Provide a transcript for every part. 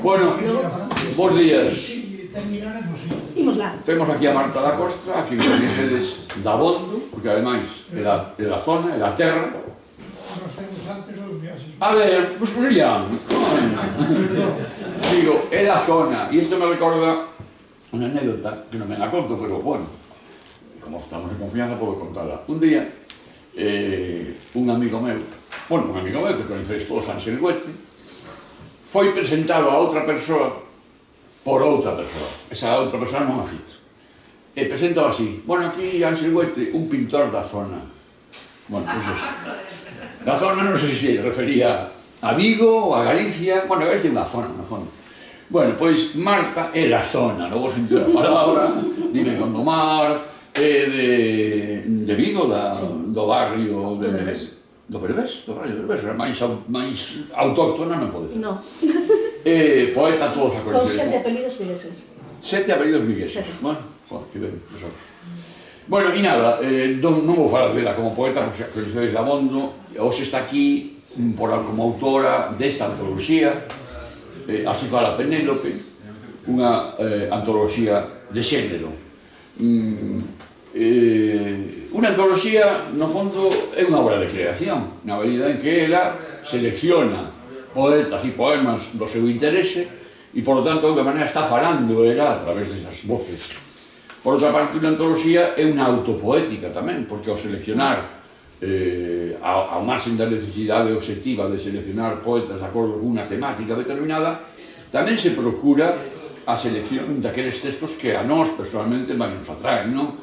Bueno, bons días. Imos lá. Temos aquí a Marta da Costa, aquí coñecedes da Bondo, porque ademais é da zona, é da terra. Nos temos antes os viaxes. A ver, pues Julián, digo, é da zona, e isto me recorda unha anécdota, que non me la conto, pero bueno, como estamos en confianza, podo contarla. Un día, un amigo meu, que coñecedes todos, Anselguete, foi presentado a outra persoa por outra persoa. Esa outra persoa non a fito. E presentaba así, bueno, aquí Anselguete, un pintor da zona. Bueno, pois eso. Da zona non sei se refería a Vigo ou a Galicia, bueno, a Galicia é unha zona, no fondo. Bueno, pois Marta é da zona, non vou sentir a palabra, vive en Gondomar, é de Vigo, do barrio do Pervés, do barrio do Pervés, era máis autóctona non pode ser. No. Poeta todos a Con coñecer. 7 apelidos vigueses. 7 apelidos vigueses. Bueno, que ben, eso. Bueno, e nada, non vou falar dela como poeta, porque xa coñecedes da Bondo, hoxe está aquí como autora desta antoloxía, así fala Penélope, unha antoloxía de xénero. Unha antoloxía, no fondo, é unha obra de creación, na medida en que ela selecciona poetas e poemas do seu interese e, por lo tanto, de maneira está falando ela a través desas voces. Por outra parte, unha antoloxía é unha autopoética tamén, porque ao seleccionar ao marxen da necesidade objetiva de seleccionar poetas de acordo con unha temática determinada, tamén se procura a selección daqueles textos que a nós, personalmente, máis nos atraen, non?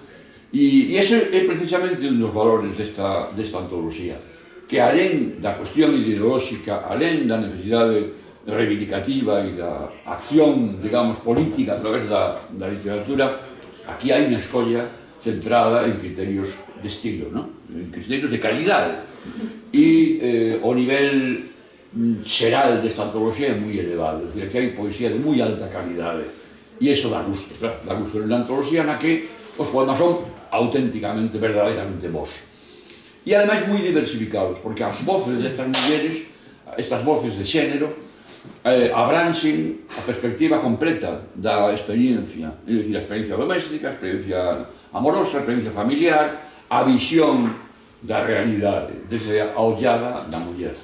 E ese é precisamente un dos valores desta antoloxía, que alén da cuestión ideolóxica, alén da necesidade reivindicativa e da acción, digamos, política a través da literatura, aquí hai unha escolla centrada en criterios de estilo, ¿no? En criterios de calidade. E o nivel xeral desta antoloxía é moi elevado, é dicir, que hai poesía de moi alta calidade. E iso dá gusto, claro, dá gusto na antoloxía na que os poemas son auténticamente, verdadeiramente vos. E ademais moi diversificados, porque as voces destas mulleres, estas voces de xénero, abranxen a perspectiva completa da experiencia, é dicir, a experiencia doméstica, a experiencia amorosa, a experiencia familiar, a visión da realidade, desde a ollada da muller.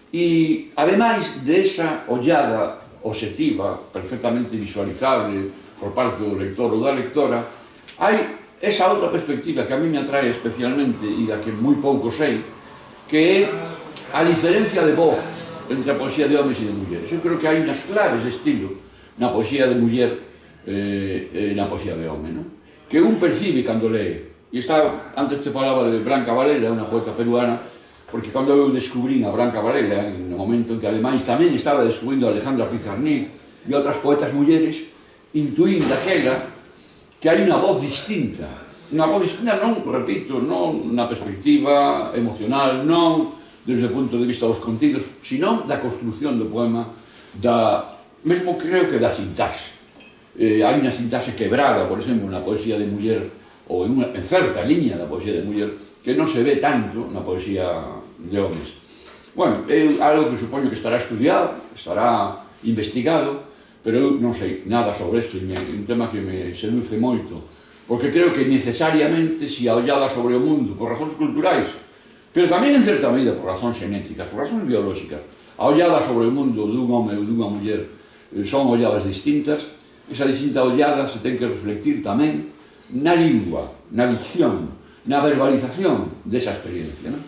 E, ademais desa ollada obxectiva, perfectamente visualizable por parte do lector ou da lectora, hai esa outra perspectiva que a mí me atrae especialmente e da que moi pouco sei, que é a diferencia de voz entre a poesía de homens e de mulleres. Eu creo que hai unhas claves de estilo na poesía de muller e na poesía de home, non? Que un percibe cando lee. E antes te falaba de Branca Varela, unha poeta peruana, porque cando eu descubrín a Branca Varela, no momento en que ademais tamén estaba descubrindo a Alejandra Pizarnik e outras poetas mulleres, intuín daquela que hai unha voz distinta. Unha voz distinta non, repito, non na perspectiva emocional, non desde o punto de vista dos contidos, sino da construción do poema, mesmo creo que da sintaxe. Hai unha sintaxe quebrada, por exemplo, na poesía de muller, ou en certa liña da poesía de muller, que non se ve tanto na poesía de homes. Bueno, é algo que supoño que estará estudiado, estará investigado, pero eu non sei nada sobre isto, é un tema que me seduce moito, porque creo que necesariamente, se a ollada sobre o mundo, por razóns culturais, pero tamén en certa medida por razóns xenéticas, por razóns biolóxicas, a ollada sobre o mundo dun home ou dunha muller son olladas distintas, esa distinta ollada se ten que reflectir tamén na lingua, na dicción, na verbalización desa experiencia, non?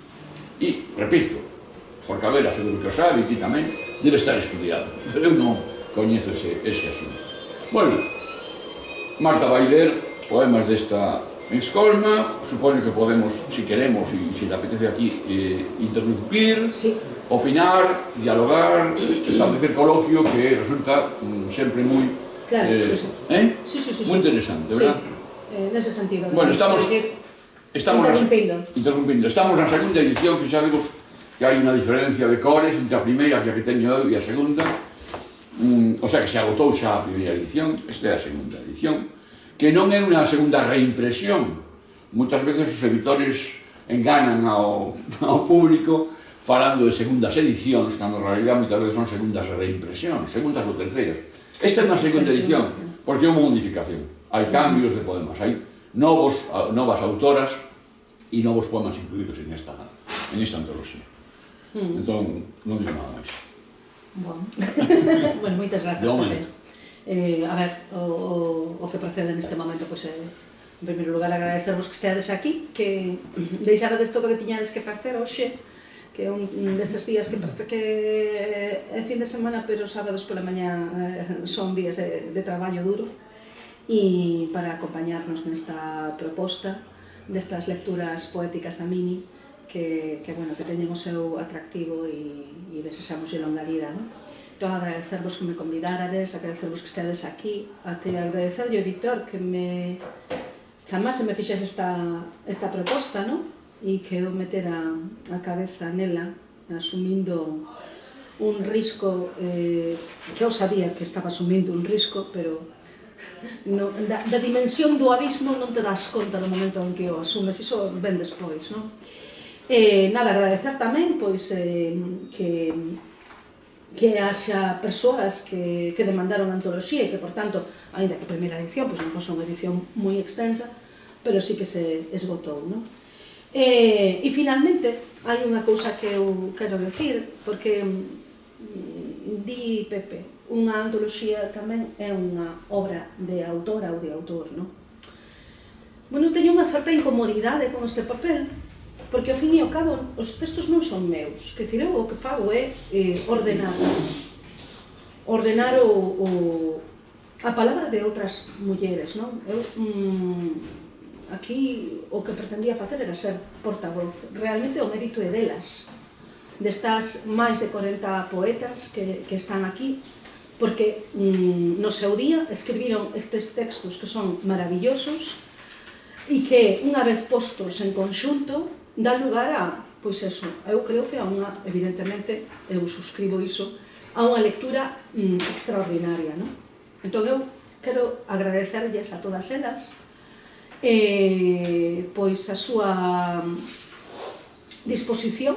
E, repito, Juan Cabrera seguro que o sabe, e ti tamén, debe estar estudiado, pero eu non coñezo ese asunto. Bueno, Marta vai ler poemas desta escolma, supoño que podemos, si queremos, e se te apetece a ti, interrumpir, opinar, dialogar, establecer coloquio, que resulta sempre moi... Claro, sí. Moi interesante, verdad? Nese sentido. Bueno, estamos interrumpindo. Estamos na segunda edición, fixademos que hai unha diferencia de cores entre a primeira, que a que teño eu, e a segunda. O sea que se agotou xa a primeira edición, esta é a segunda edición, que non é unha segunda reimpresión. Moitas veces os editores enganan ao público falando de segundas edicións, cando en realidad moitas veces son segundas reimpresións, segundas ou terceiras. Esta é unha segunda edición, porque houve modificación. Hai cambios de poemas, hai novas autoras e novos poemas incluídos en esta antoloxía. Entón, non digo nada máis. Bueno, moitas gracias, Pepe. A ver, o que procede neste momento, pois é, en primeiro lugar, agradecervos que esteades aquí, que deixarades todo o que tiñades que facer hoxe, que é un deses días que parece que é fin de semana, pero sábados pola mañá son días de traballo duro, e para acompañarnos nesta proposta destas lecturas poéticas da Mini, que teñen o seu atractivo e desexamos longa vida, non? Entón, agradecervos que me convidárades, agradecervos que estedes aquí, até agradecerlle ao editor que me chamase, me fixese esta proposta, non? E que eu metera a cabeza nela, asumindo un risco, que eu sabía que estaba asumindo un risco, pero da dimensión do abismo non te das conta no momento en que o asumes, iso ven despois, non? Nada, agradecer tamén, pois, que haxa persoas que demandaron a antoloxía e que, por tanto, ainda que a primeira edición, pois non fose unha edición moi extensa, pero sí que se esgotou, non? E finalmente hai unha cousa que eu quero decir, porque di Pepe, unha antoloxía tamén é unha obra de autora ou de autor, non? Bueno, teño unha certa incomodidade con este papel, porque ao fin e ao cabo os textos non son meus, que dicir, eu o que fago é ordenar a palabra de outras mulleres, non? Eu aquí o que pretendía facer era ser portavoz. Realmente o mérito é delas, destas máis de 40 poetas que están aquí, porque no seu día escribiron estes textos que son maravillosos e que, unha vez postos en conxunto, dá lugar a, pois eso, eu creo que a unha, evidentemente, eu suscribo iso, a unha lectura extraordinaria, non? Entón eu quero agradecerlles a todas elas pois a súa disposición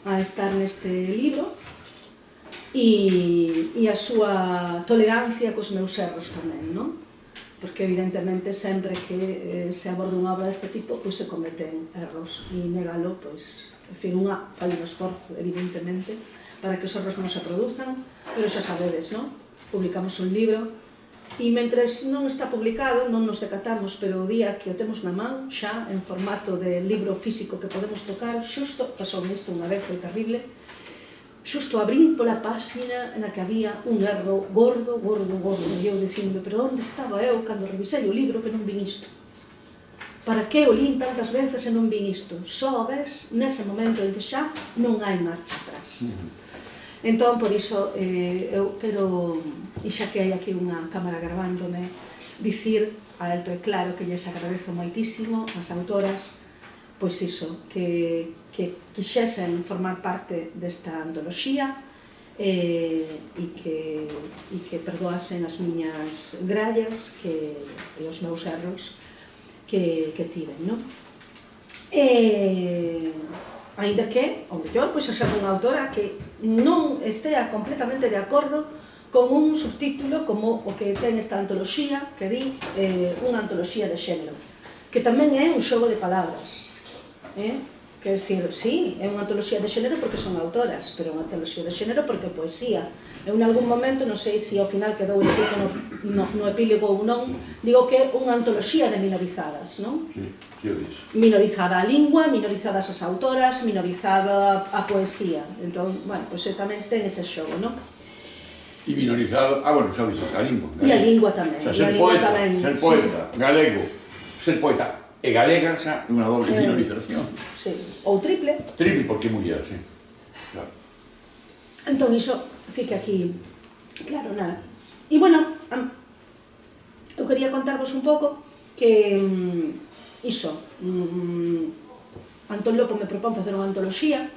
a estar neste libro e a súa tolerancia cos meus erros tamén, non? Porque evidentemente sempre que se aborda unha obra deste tipo, pois se cometen erros e negalo, pois, en fin, unha fai un esforzo, evidentemente, para que os erros non se produzan, pero xa sabedes, non? Publicamos un libro e mentres non está publicado, non nos decatamos, pero o día que o temos na man, xa en formato de libro físico que podemos tocar, xusto, pasou isto unha vez, foi terrible, xusto abrín pola páxina na que había un erro gordo, e eu dicindo, pero onde estaba eu cando revisei o libro que non vin isto? Para que o lín tantas veces e non vin isto? Só ves nese momento en que xa non hai marcha atrás. Entón, por iso, eu quero, e xa que hai aquí unha cámara grabándome, dicir alto e claro que lles agradezo moitísimo ás autoras, pois iso, que quixesen formar parte desta antoloxía e que perdoasen as miñas grallas e os meus erros que tiven, non? Ainda que, ao mellor, pois xa unha autora que non estea completamente de acordo con un subtítulo como o que ten esta antoloxía, que di unha antoloxía de xénero, que tamén é un xogo de palabras, quer dicir, sí, é unha antoloxía de xénero porque son autoras, pero é unha antoloxía de xénero porque é poesía. Eu, en algún momento, non sei se ao final quedou escrito no epílogo ou non, digo que é unha antoloxía de minorizadas, non? Sí, o dixo. Minorizada a lingua, minorizadas as autoras, minorizada a poesía. Entón, bueno, pois tamén ten ese xogo, non? E minorizado, bueno, xa o dixo, a lingua. E a lingua tamén. O sea, ser poeta, galego, ser poeta e galega, xa, é unha doble minorización. Sí, ou triple. Triple, porque é muller, sí. Claro. Entón, iso fica aquí claro, nada. E, bueno, eu quería contarvos un pouco que iso, Antón Lopo me propón facer unha antoloxía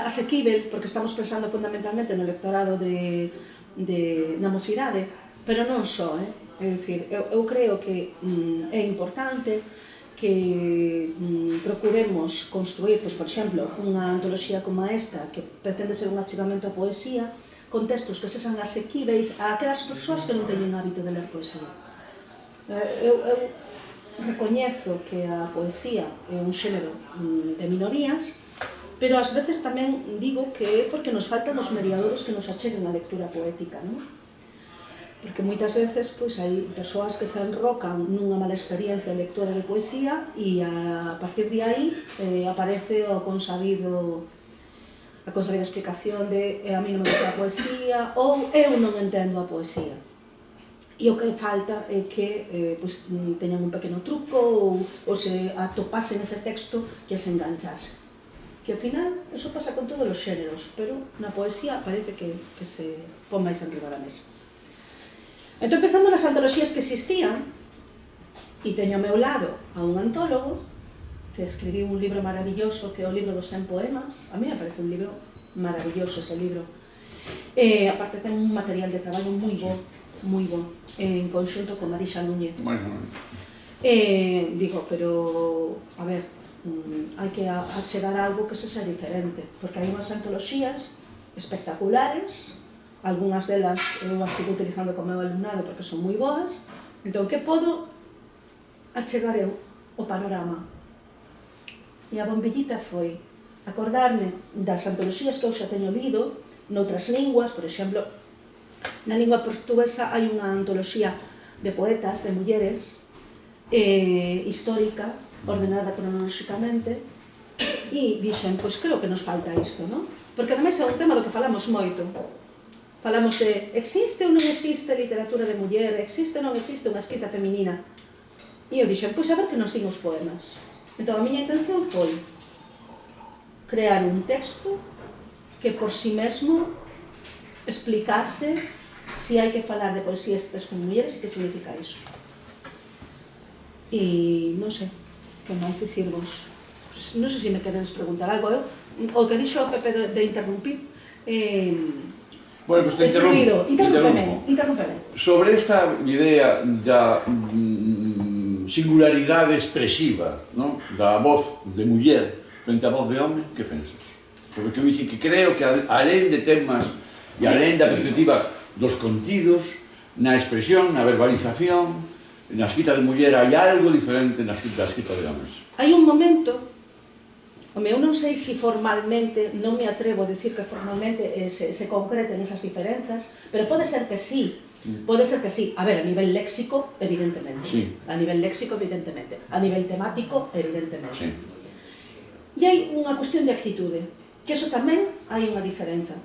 asequível, porque estamos pensando fundamentalmente no lectorado na mocidade, pero non só, é dicir, eu creo que é importante que procuremos construir, pois, por exemplo, unha antoloxía como esta, que pretende ser un achegamento á poesía, con textos que sexan asequíveis a aquelas persoas que non teñen hábito de ler poesía. Eu recoñezo que a poesía é un xénero de minorías, pero ás veces tamén digo que é porque nos faltan os mediadores que nos acheguen a lectura poética, non? Porque moitas veces pois, hai persoas que se enrocan nunha mala experiencia lectora de poesía e a partir de aí aparece a consabida explicación de a mí non me gusta a poesía ou eu non entendo a poesía. E o que falta é que pois, teñan un pequeno truco ou se atopasen ese texto que se enganchase. Que ao final, eso pasa con todos os xéneros, pero na poesía parece que se pon máis enriba da mesa. Entón, pensando nas antoloxías que existían, e teño ao meu lado a un antólogo que escribiu un libro maravilloso que é o libro dos 100 poemas. A mí me parece un libro maravilloso ese libro. Aparte ten un material de traballo moi bo, en conxunto con Marixa Núñez. Digo, pero, a ver, hai que achegar algo que se sea diferente, porque hai unhas antoloxías espectaculares, algunhas delas eu as sigo utilizando con o meu alumnado porque son moi boas, entón, que podo achegar eu o panorama? E a bombillita foi acordarme das antoloxías que eu xa teño lido noutras linguas, por exemplo, na lingua portuguesa hai unha antoloxía de poetas, de mulleres, histórica, ordenada cronolóxicamente, e dixen, pois creo que nos falta isto, non? Porque ademais é un tema do que falamos moito. Falamos de, existe ou non existe literatura de muller, existe ou non existe unha escrita feminina? E eu dixen, pois a ver que nos din os poemas. Entón a miña intención foi crear un texto que por si mesmo explicase se hai que falar de poesía escritas con mulleres e que significa iso. E non sei, que máis dicirvos? Non sei se me queredes preguntar algo. O que dixo o Pepe de interrumpir bueno, pues te interrúmpeme. Sobre esta idea da singularidade expresiva, ¿no?, da voz de muller frente á voz de home, que pensas? Porque eu dixen que creo que alén de temas e alén da perspectiva dos contidos, na expresión, na verbalización, na escrita de muller hai algo diferente na escrita de homes. Hai un momento, eu non sei se formalmente, non me atrevo a dicir que formalmente se concreten esas diferenzas, pero pode ser que sí, A ver, a nivel léxico, evidentemente. A nivel léxico, evidentemente. A nivel temático, evidentemente. E hai unha cuestión de actitude, que eso tamén hai unha diferenza.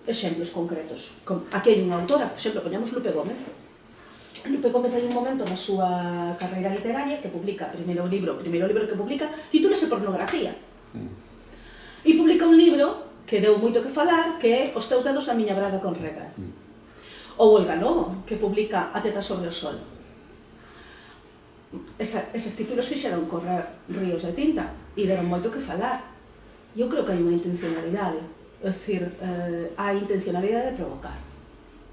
Exemplos concretos. Aquí hai unha autora, por exemplo, poñamos Lupe Gómez. Lupe Gómez hai un momento na súa carreira literaria que publica, o primeiro libro que publica, titúlase Pornografía. E publica un libro que deu moito que falar, que é Os teus dedos na miña brada con rega. Ou Olga Novo, que publica A teta sobre o sol. Eses títulos fixeron correr ríos de tinta e deron moito que falar. Eu creo que hai unha intencionalidade, é dicir, hai intencionalidade de provocar.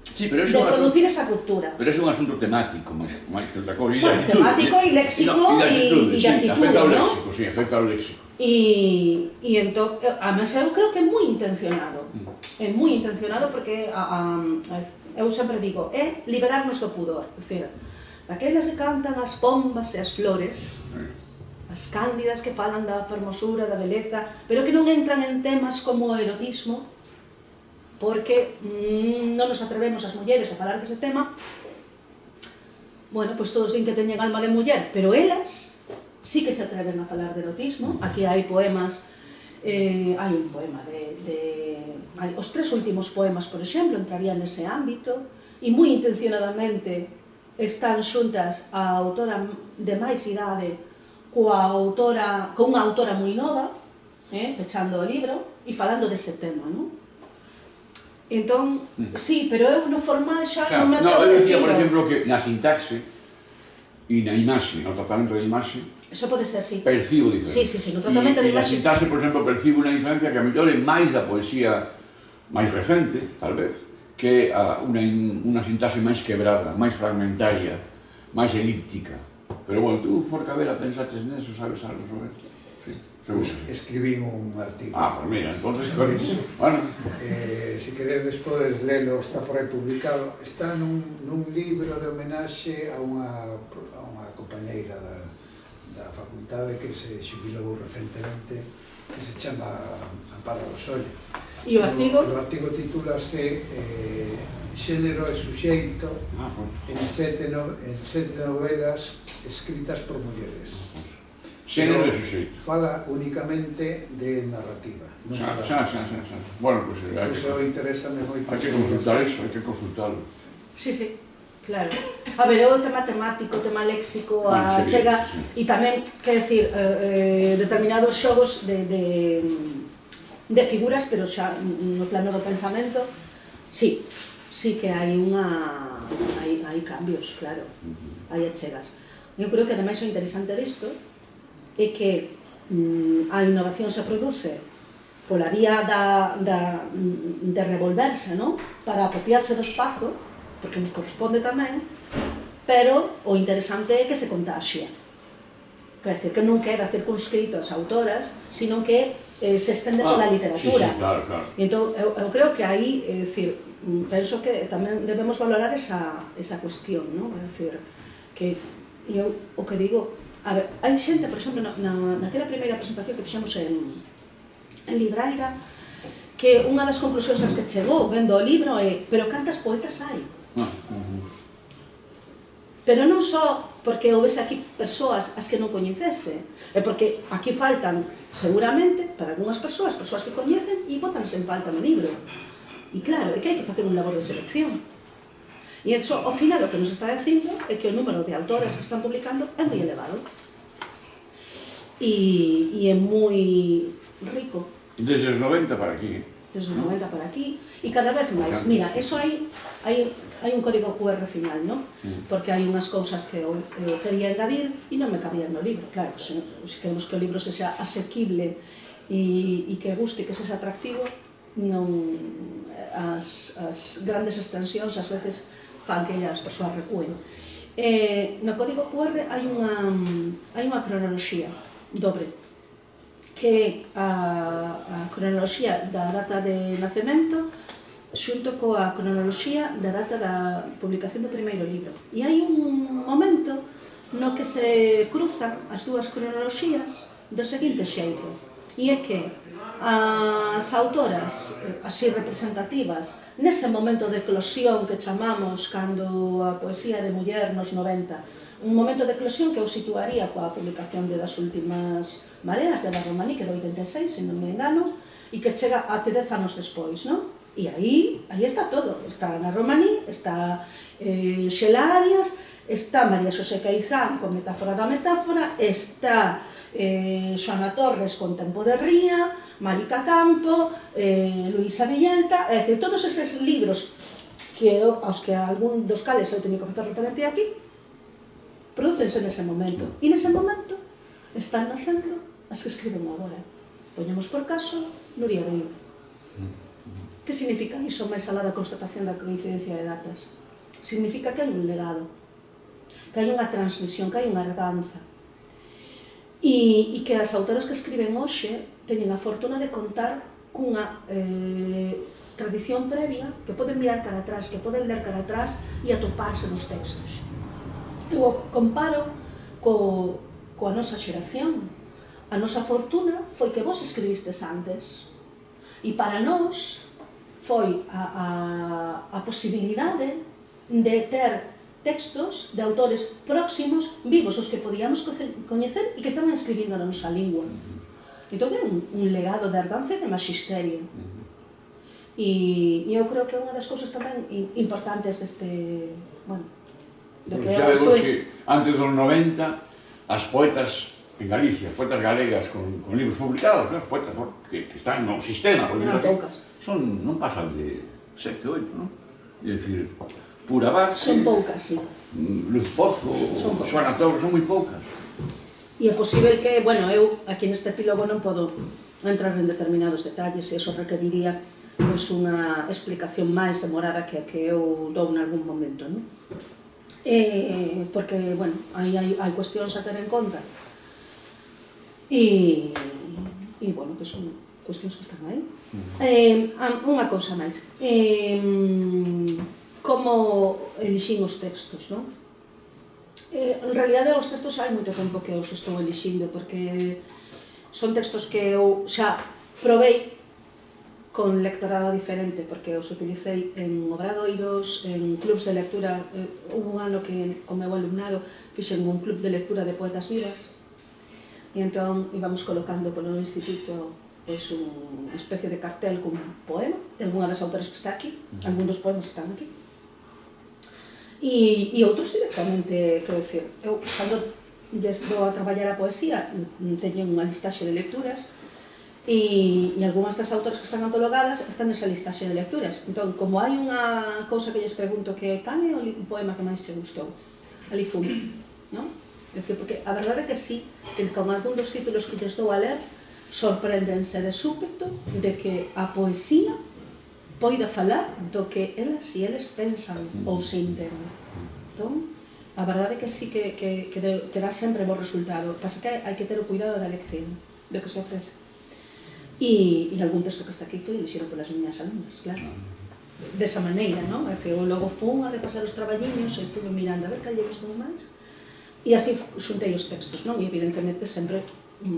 Sí, pero de producir esa ruptura. Pero é un asunto temático, máis que outra cosa. Bueno, temático e léxico e de actitude, afecta ao ¿no? léxico, sí, afecta ao léxico. E entón, además eu creo que é moi intencionado. É moi intencionado porque eu sempre digo, é liberarnos do pudor, é dicir, daquelas que cantan as pombas e as flores, as cándidas que falan da fermosura, da beleza, pero que non entran en temas como o erotismo, porque non nos atrevemos as mulleres a falar dese tema. Bueno, pois todos din que teñen alma de muller, pero elas sí que se atreven a falar de erotismo. Aquí hai poemas, hai un poema os 3 últimos poemas, por exemplo, entrarían nese ámbito, e moi intencionadamente están xuntas a autora de máis idade cunha autora moi nova, pechando o libro e falando dese tema, non? Entón, sí, pero eu no formal xa non me atrevo a decirlo. Eu dicir, por exemplo, que na sintaxe e na imaxe, no tratamento da imaxe, eso pode ser, sí. Percibo diferencia. Sí, no tratamento de imaxe. E na sintaxe, por exemplo, percibo unha diferencia que a mellor é máis da poesía máis recente, tal vez, que unha sintaxe máis quebrada, máis fragmentaria, máis elíptica. Pero bueno, tú, Forcavela, pensaste neso, sabes algo sobre esto? Sí, seguro. Escribí un artigo. Ah, pues mira, entonces, Sobre iso. bueno, Si queredes podes lelo, está por aí publicado. Está nun libro de homenaxe a unha compañeira da facultade que se xubilou recentemente, que se chama Amparo Osolle. E o artigo? O artigo titúlase Xénero e suxeito en sete novelas escritas por mulleres. xénero e suxeito. Fala únicamente de narrativa. Xa. Bueno, pues Eso interésame moito. hai que consultar eso, hai que consultarlo. Sí, claro. A ver, o tema temático, o tema léxico, a Sí, chega, sí. e tamén, quer decir, determinados xogos de figuras, pero xa no plano do pensamento, sí que hai hai cambios, claro, hai achegas. Eu creo que ademais o interesante disto é que a innovación se produce pola vía de revolverse, non? Para apropiarse do espazo, porque nos corresponde tamén, pero o interesante é que se contaxia. Quer dizer, que non queda circunscrito as autoras, sino que se estende pola literatura. Sí, claro. E entón, eu creo que aí, é dicir, penso que tamén debemos valorar esa cuestión, non? É dicir, que eu o que digo, a ver, hai xente, por exemplo, naquela primeira presentación que fixemos en Libraira, que unha das conclusións as que chegou vendo o libro é, pero cantas poetas hai? Pero non só porque houvese aquí persoas as que non coñecese, é porque aquí faltan, seguramente, para algunhas persoas que coñecen e botanse en falta no libro. E claro, é que hai que facer un labor de selección. E iso, ao final, o que nos está dicindo é que o número de autores que están publicando é moi elevado. E é moi rico. Desde os 90 para aquí. Desde os 90 para aquí, e cada vez máis. Mira, eso hai un código QR final, non? Porque hai unhas cousas que eu quería engadir e non me cabían no libro. Claro, se queremos que o libro sexa asequible e que guste, que sexa atractivo, non as grandes extensións ás veces fan que as persoas recúen. No código QR hai unha cronoloxía dobre, que é a cronoloxía da data de nacemento xunto coa cronoloxía da data da publicación do primeiro libro. E hai un momento no que se cruzan as dúas cronoloxías do seguinte xeito, e é que as autoras así representativas nese momento de eclosión que chamamos cando a poesía de muller nos 90, un momento de eclosión que eu situaría coa publicación de Das últimas mareas de la Romaní, que é do 86, se non me engano, e que chega até 10 anos despois, non? E aí está todo, está Ana Romaní, está Xela Arias, está María Xosé Caizán con Metáfora da Metáfora, está Xoana Torres con Tempo de Ría, Marica Campo, Luisa Villelta, é que todos eses libros aos que algún dos cales eu teño que facer referencia aquí, prodúcense nese momento. E nese momento están nacendo as que escriben agora. Poñemos por caso Nuria Beiro. Que significa iso máis alá da constatación da coincidencia de datas? Significa que hai un legado, que hai unha transmisión, que hai unha herdanza. E que as autoras que escriben hoxe teñen a fortuna de contar cunha tradición previa, que poden mirar cara atrás, que poden ler cara atrás e atoparse nos textos. Eu o comparo coa nosa xeración. A nosa fortuna foi que vos escribistes antes. E para nós foi a posibilidade de ter textos de autores próximos, vivos, os que podíamos coñecer e que estaban escribindo na nosa lingua. Entón é un legado de herdanza e de magisterio. E eu creo que é unha das cousas tamén importantes deste... Bueno, xa vemos que antes dos 90 as poetas en Galicia, poetas galegas con libros publicados, poetas que están no sistema, non pasan de 7, 8, non? É dicir, Pura Vázquez, son poucas, sí. Luz Pozo, Xoana Torres, son moi poucas. E é posible que, bueno, eu aquí neste epílogo non podo entrar en determinados detalles e iso requeriría unha explicación máis demorada que a que eu dou en algún momento, non? porque, bueno, aí hai cuestións a ter en conta e bueno, que son cuestións que están aí. Unha cousa máis, como elixín os textos, non? En realidade os textos hai moito tempo que os estou elixindo, porque son textos que eu xa probei con lectorado diferente, porque os utilicei en obradoiros, en clubs de lectura. Hubo un ano que, con meu alumnado, fixen un club de lectura de poetas vivas, e entón íbamos colocando polo instituto unha especie de cartel con un poema de algunha das autoras que está aquí, algún dos poemas que están aquí, e outros directamente. Quero dicir, eu cando lles dou a traballar a poesía teñen unha listaxe de lecturas, e algunhas das autoras que están antologadas están nesa listaxe de lecturas. Entón, como hai unha cousa que lles pregunto, que cal é o poema que máis che gustou, ali fumo, non? É dicir, porque a verdade é que sí, que con algún dos títulos que lles dou a ler sorpréndense de súpeto de que a poesía poida falar do que elas e eles pensan ou sinten. Entón, a verdade é que sí que dá sempre bo resultado. Pasa que hai que ter o cuidado da lección, do que se ofrece. E algún texto que está aquí foi elixido polas miñas alumnas, claro. Desa maneira, non? É dicir, eu logo fun a repasar os traballiños e estuve mirando a ver cal lle gustou máis, e así xuntei os textos, non? E evidentemente sempre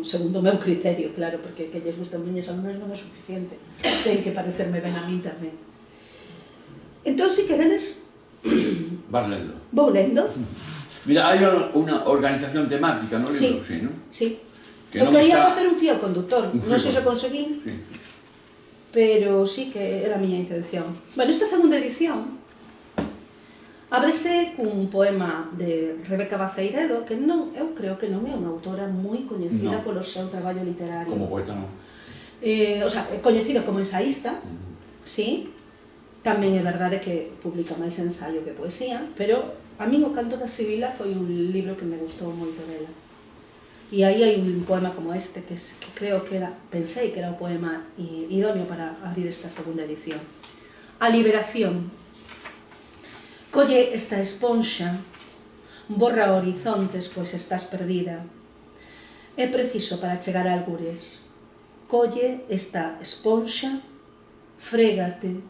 segundo o meu criterio, claro, porque que lles gustan miñas alumnas non é suficiente, ten que parecerme ben a min tamén. Entón, se queredes... Vas lendo. Vou lendo. Mira, hai unha organización temática no libro, sí, non? Sí. Eu quería facer un fío conductor, non sei se conseguín, pero sí que era a miña intención. Bueno, esta segunda edición ábrese cun poema de Rebeca Baceiredo, que eu creo que non é unha autora moi coñecida polo seu traballo literario. Como poeta non. O sea, coñecida como ensaísta, sí, tamén é verdade que publica máis ensaio que poesía, pero a min O canto da sibila foi un libro que me gustou moito dela. E aí hai un poema como este, que creo que pensei que era o poema idóneo para abrir esta segunda edición. A liberación. Colle esta esponxa, borra horizontes, pois estás perdida. É preciso para chegar a algures. Colle esta esponxa, frégate,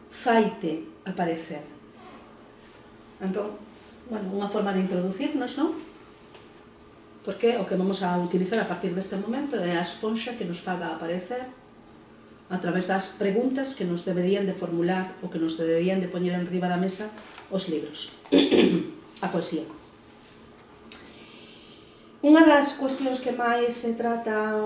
faite aparecer. Entón, bueno, unha forma de introducirnos, non? Porque o que vamos a utilizar a partir deste momento é a esponxa que nos faga aparecer a través das preguntas que nos deberían de formular ou que nos deberían de poñer en riba da mesa os libros, a poesía. Unha das cuestións que máis se trata,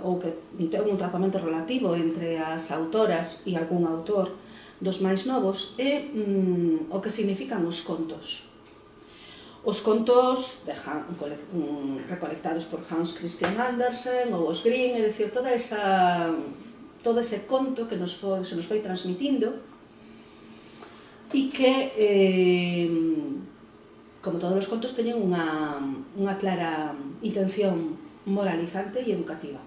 ou que ten un tratamento relativo entre as autoras e algún autor dos máis novos, é o que significan os contos. Os contos recolectados por Hans Christian Andersen ou os Grimm, é dicir, todo ese conto que se nos foi transmitindo e que, como todos os contos, teñen unha clara intención moralizante e educativa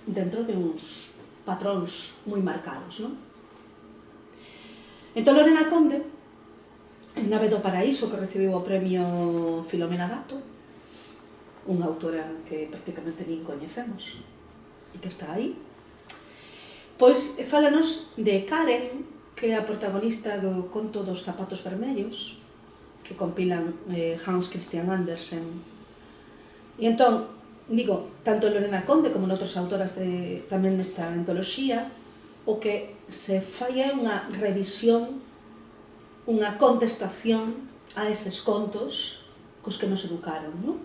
dentro de uns patróns moi marcados, non? Entón, Lorena Conde, en Nave do Paraíso, que recibiu o premio Filomena Gato, unha autora que prácticamente nin coñecemos e que está aí, pois fálanos de Karen, que é a protagonista do conto dos zapatos vermellos, que compilan Hans Christian Andersen. E entón, digo, tanto Lorena Conde como noutras autoras tamén nesta antoloxía, o que se fai é unha revisión, unha contestación a eses contos cos que nos educaron, non?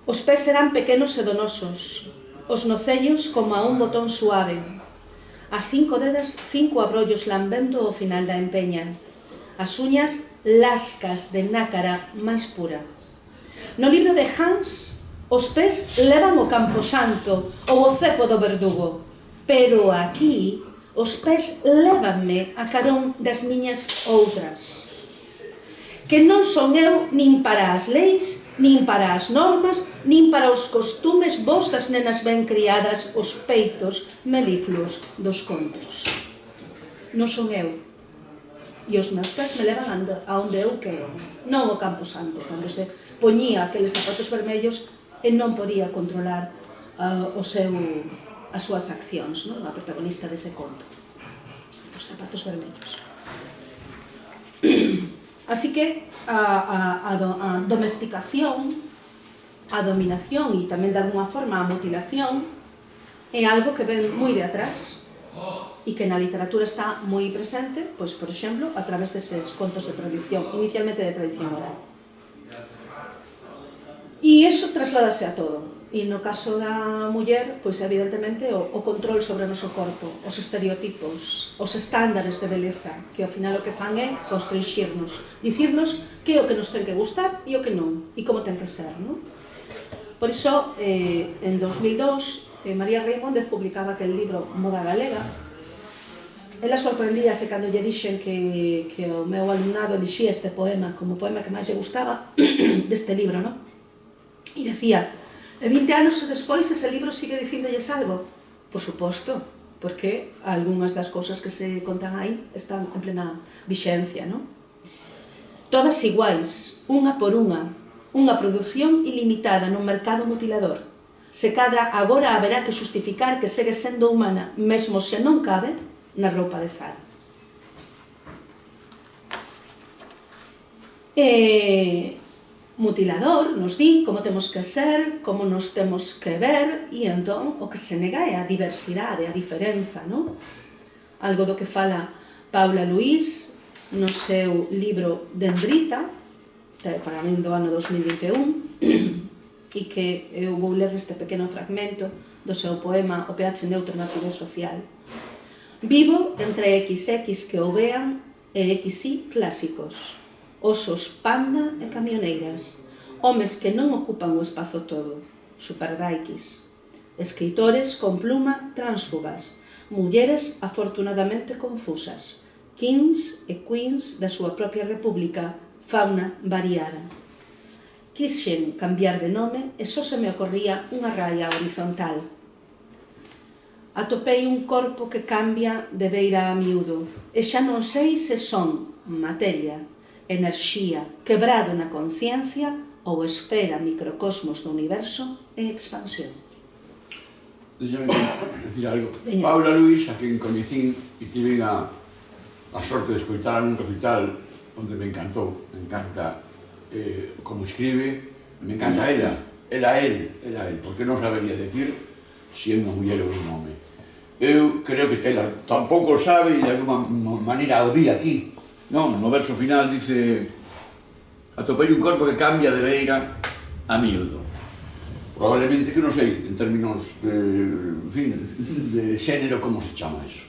Os pés serán pequenos e donosos, os nocellos como a un botón suave, as 5 dedas 5 abrollos lambendo ao final da empeña, as uñas lascas de nácara máis pura. No libro de Hans, os pés levan o camposanto ou o cepo do verdugo, pero aquí os pés lévanme a carón das miñas outras, que non son eu nin para as leis, nin para as normas, nin para os costumes vos das nenas ben criadas, os peitos melifluos dos contos. Non son eu. e os meus pés me levan a onde eu quero, non o Campo Santo, cando se poñía aqueles zapatos vermellos e non podía controlar as súas accións, a protagonista dese conto, os zapatos vermellos. Así que a domesticación, a dominación e tamén de alguna forma a mutilación é algo que ven moi de atrás e que na literatura está moi presente, pois, por exemplo, a través deses contos de tradición, inicialmente de tradición oral. E iso trasládase a todo. E no caso da muller, pois evidentemente o control sobre o noso corpo, os estereotipos, os estándares de beleza, que ao final o que fan é constrexirnos, dicirnos que é o que nos ten que gustar e o que non, e como ten que ser, non? Por iso, en 2002, María Reimóndez publicaba aquel libro Moda Galega. Ela sorprendíase cando lle dixen que o meu alumnado elixía este poema como o poema que máis lle gustaba deste libro, non? E decía, e 20 anos despois ese libro sigue dicíndolles algo? Por suposto, porque algunhas das cousas que se contan aí están en plena vixencia, non? Todas iguais, unha por unha produción ilimitada nun mercado mutilador. Se cadra agora haberá que justificar que segue sendo humana, mesmo se non cabe na roupa de Zara. Mutilador nos di como temos que ser, como nos temos que ver, e entón o que se nega é a diversidade, a diferenza, non? Algo do que fala Paula Luís no seu libro Dendrita, para min do ano 2021, e que eu vou ler este pequeno fragmento do seu poema O pH neutro na acidez social. Vivo entre XX que o vean e XY clásicos, osos panda e camioneiras, homes que non ocupan o espazo todo, superdaikis, escritores con pluma tránsfugas, mulleres afortunadamente confusas, kings e queens da súa propia república, fauna variada. Quixen cambiar de nome e só se me ocorría unha raya horizontal. Atopei un corpo que cambia de beira a miúdo e xa non sei se son materia, enerxía, quebrado na conciencia ou esfera microcosmos do universo en expansión. Déxame decir algo. Paula Luís, a quen coñecín e tive a sorte de escoitar un recital onde me encantou, me encanta como escribe, me encanta ela, porque non sabería decir se é unha muller ou un home. Eu creo que ela tampouco sabe e de alguma maneira o di aquí, non? No verso final dice: atopei un corpo que cambia de beira a miúdo. Probablemente, que non sei, en términos de xénero, como se chama eso.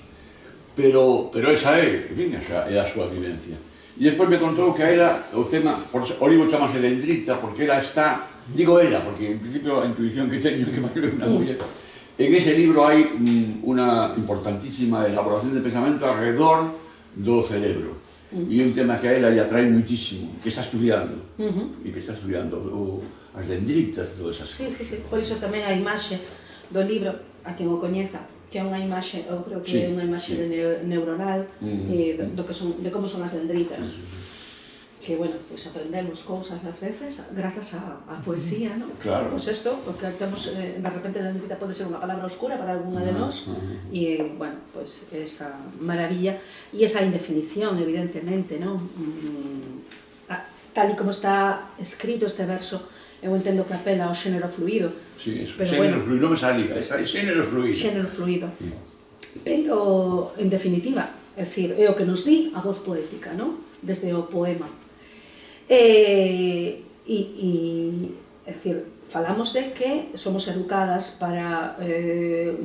Pero esa é, en fin, esa é a súa vivencia. E despois me contou que a ela, o tema, o libro chamase Dendrita, porque ela está, digo ela, porque en principio a intuición que teño que máis é unha muller, en ese libro hai unha importantísima elaboración de pensamento alrededor do cerebro. E é un tema que a ela lle atrae muitísimo, que está estudiando, e que está estudiando as dendritas, todas esas cousas. Sí. Por iso tamén a imaxe do libro, a quen o coñeza, que é unha imaxe, eu creo que é unha imaxe neuronal de como son as dendritas, que, bueno, pois aprendemos cousas ás veces grazas á poesía, non? Claro. Pois isto, porque temos, de repente, dendrita pode ser unha palabra oscura para alguna de nós, e, bueno, pois esa maravilla e esa indefinición, evidentemente, non? Tal e como está escrito este verso, eu entendo que apela ao xénero fluido. Sí, eso, xénero fluido, non me salía, xénero fluido. Xénero fluido. Pero, en definitiva, é dicir, é o que nos di a voz poética, non? Desde o poema. É dicir, falamos de que somos educadas para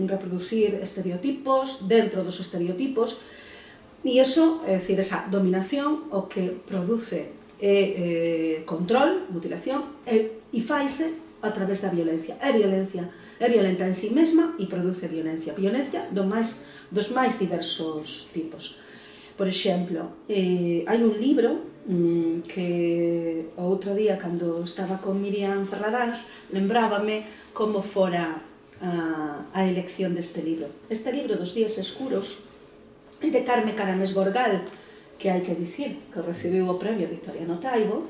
reproducir estereotipos dentro dos estereotipos, e iso, é dicir, esa dominación o que produce control, mutilación, e faise a través da violencia. É violenta en si mesma e produce violencia dos máis diversos tipos. Por exemplo, hai un libro que o outro día, cando estaba con Miriam Ferradáns, lembrábame como fora a elección deste libro. Este libro dos días escuros é de Carme Caramés Gorgal, que hai que dicir que recibiu o premio Victoriano Taibo.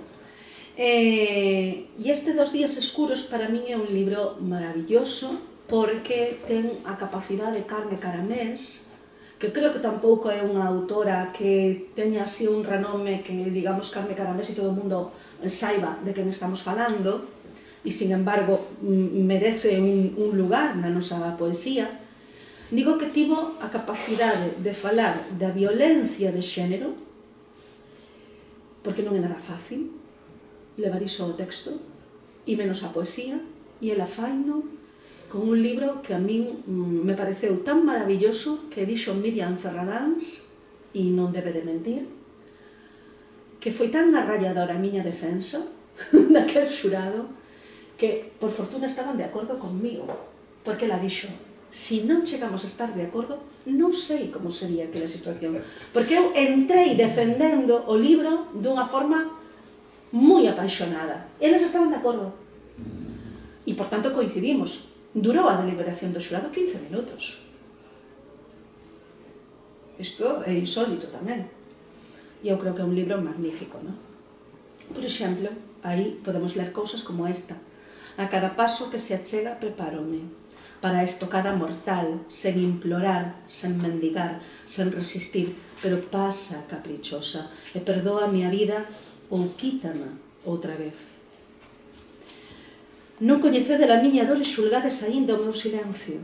E este Dos días escuros para min é un libro maravilloso porque ten a capacidade de Carme Caramés, que creo que tampouco é unha autora que teña así un renome que, digamos, Carme Caramés e todo o mundo saiba de quen estamos falando, e, sin embargo, merece un lugar na nosa poesía. Digo que tivo a capacidade de falar da violencia de xénero, porque non é nada fácil levar iso ao texto, e menos a poesía, e ela faino con un libro que a min me pareceu tan maravilloso que dixo Miriam Ferradáns, e non debe de mentir, que foi tan arralladora a miña defensa naquel xurado que, por fortuna, estaban de acordo conmigo, porque ela dixo: si non chegamos a estar de acordo, non sei como sería aquela situación. Porque eu entrei defendendo o libro dunha forma moi apaixonada. Eles estaban de acordo. E, por tanto, coincidimos. Durou a deliberación do xurado 15 minutos. Isto é insólito tamén. E eu creo que é un libro magnífico, non? Por exemplo, aí podemos ler cousas como esta: a cada paso que se achega prepárome. Para a estocada mortal, sen implorar, sen mendigar, sen resistir, pero pasa caprichosa e perdoa a miña vida ou quítama outra vez. Non coñecede a miña dor e xulgades aínda o meu silencio,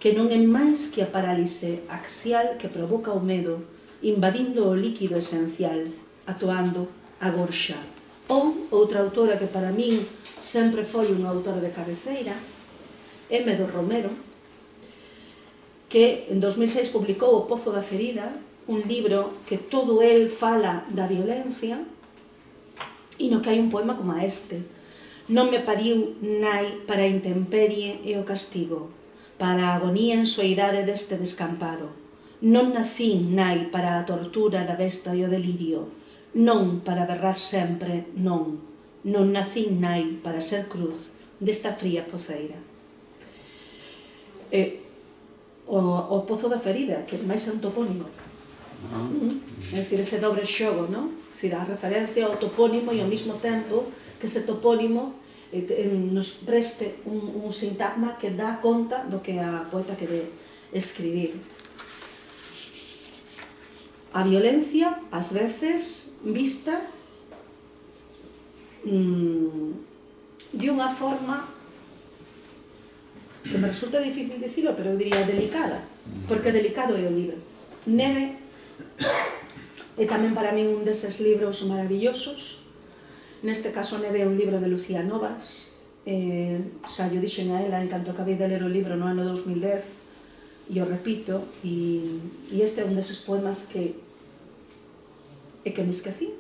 que non é máis que a parálise axial que provoca o medo, invadindo o líquido esencial, atuando a gorxa. Ou outra autora que para min sempre foi unha autora de cabeceira, M. do Romero, que en 2006 publicou O pozo da ferida, un libro que todo el fala da violencia, e no que hai un poema como este: non me pariu nai para a intemperie e o castigo, para a agonía en soidade deste descampado. Non nacín nai para a tortura da besta e o delirio, non para berrar sempre, non. Non nacín nai para ser cruz desta fría poceira. O pozo da ferida, que máis é un topónimo. É dicir, ese dobre xogo, non? É dicir, a referencia ao topónimo e ao mesmo tempo que ese topónimo nos preste un sintagma que dá conta do que a poeta quere escribir. A violencia, ás veces, vista de unha forma que me resulta difícil dicilo, pero eu diría delicada, porque delicado é o libro. Neve é tamén para min un deses libros maravillosos. Neste caso, Neve é un libro de Lucía Novas, xa yo dixen a ela en canto acabei de ler o libro no ano 2010, e o repito, e este é un deses poemas que me esquecí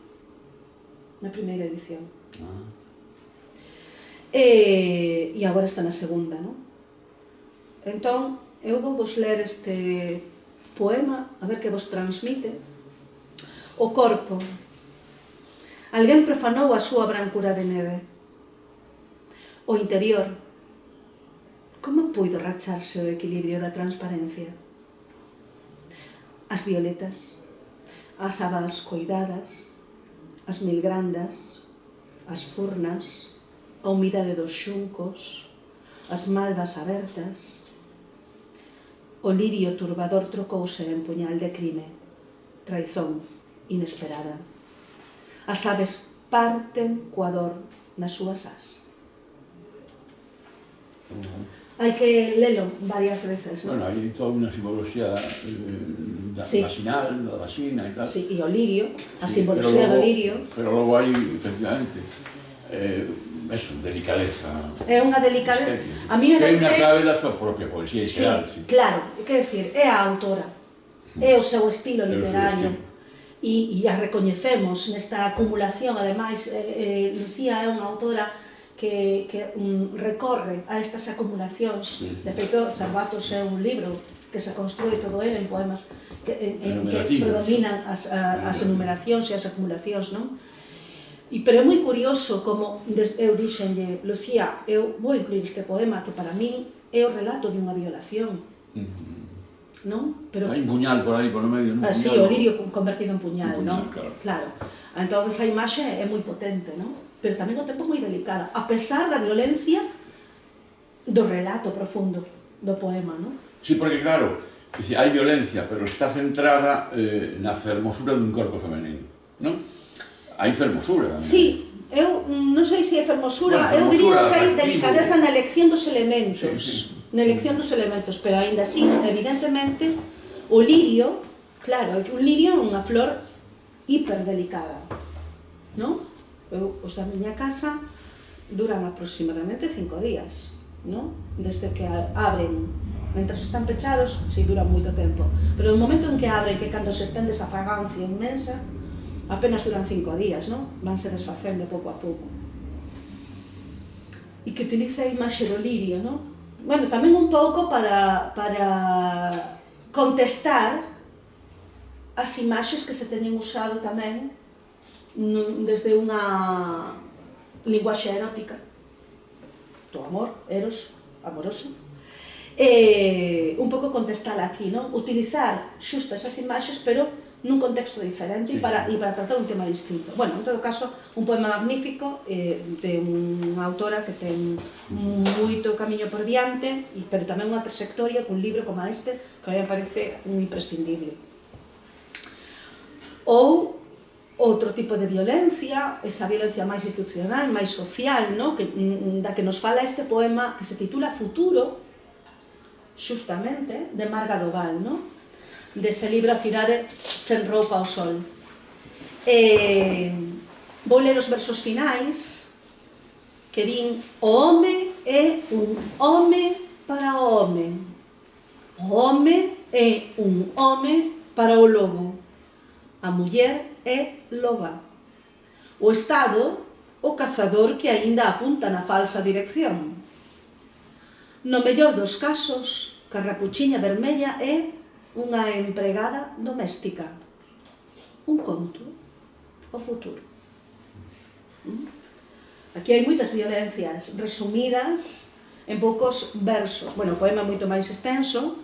na primeira edición. E agora está na segunda, non? Entón, eu vou vos ler este poema, a ver que vos transmite. O corpo. Alguén profanou a súa brancura de neve. O interior. Como puido racharse o equilibrio da transparencia? As violetas, as abas coidadas, as milgrandas, as furnas, a humidade dos xuncos, as malvas abertas. O lirio turbador trocouse en puñal de crime, traizón inesperada. As aves parten coa dor nas súas ás. Hai que lelo varias veces, non? Bueno, hai toda unha simbología vaginal, da vagina e tal. Sí, e o lirio, a simbología do lirio. Pero logo hai, efectivamente, eso, delicadeza. É unha delicadeza. A mí me parece... Que é unha clave da súa propia poesía literal. Sí, claro, quer decir, é a autora, é o seu estilo literario, e a recoñecemos nesta acumulación. Ademais, Lucía é unha autora que recorre a estas acumulacións. De feito, Cervatos é un libro que se construe todo ele en poemas en que predominan as enumeracións e as acumulacións, non? Pero é moi curioso como eu dixenlle: Lucía, eu vou incluir este poema que para min é o relato dunha violación. non? Pero Hai un puñal por aí, por no medio, non? sí, o lirio convertido en puñal, Un puñal, non? claro. Entón, esa imaxe é moi potente, non? Pero tamén ao tempo moi delicada, a pesar da violencia do relato profundo do poema, non? Sí, porque claro, hai violencia, pero está centrada na fermosura dun corpo femenino, non? Hai fermosura. Sí, eu non sei se é fermosura, eu diría que hai delicadeza na elección dos elementos, na elección dos elementos, pero aínda así, evidentemente, o lirio, claro, un lirio é unha flor hiperdelicada, non? Os da miña casa duran aproximadamente 5 días, non? Desde que abren, mentras están pechados, si duran moito tempo, pero no momento en que abren, que cando se estende esa fragancia inmensa, apenas duran 5 días, non? Vanse desfacendo pouco a pouco. E que utiliza a imaxe do lirio, non? Bueno, tamén un pouco para contestar as imaxes que se teñen usado tamén desde unha linguaxe erótica do amor, eros, amoroso, un pouco contestar aquí, non? Utilizar xusto esas imaxes, pero nun contexto diferente e para tratar un tema distinto. Bueno, en todo caso, un poema magnífico de unha autora que ten moito camiño por diante, pero tamén unha trayectoria cun libro como este que a mí me parece un imprescindible. Ou outro tipo de violencia, esa violencia máis institucional, máis social, da que nos fala este poema que se titula Futuro, xustamente, de Marga Dogal, dese libro A cidade sen roupa ao sol. Vou ler os versos finais que din: o home é un home para o home, o home é un home para o lobo, a muller é loba, o Estado o cazador que aínda apunta na falsa dirección. No mellor dos casos, Carrapuchiña Vermella é unha empregada doméstica. Un conto, o futuro. Aquí hai moitas violencias resumidas en poucos versos. Bueno, o poema é moito máis extenso,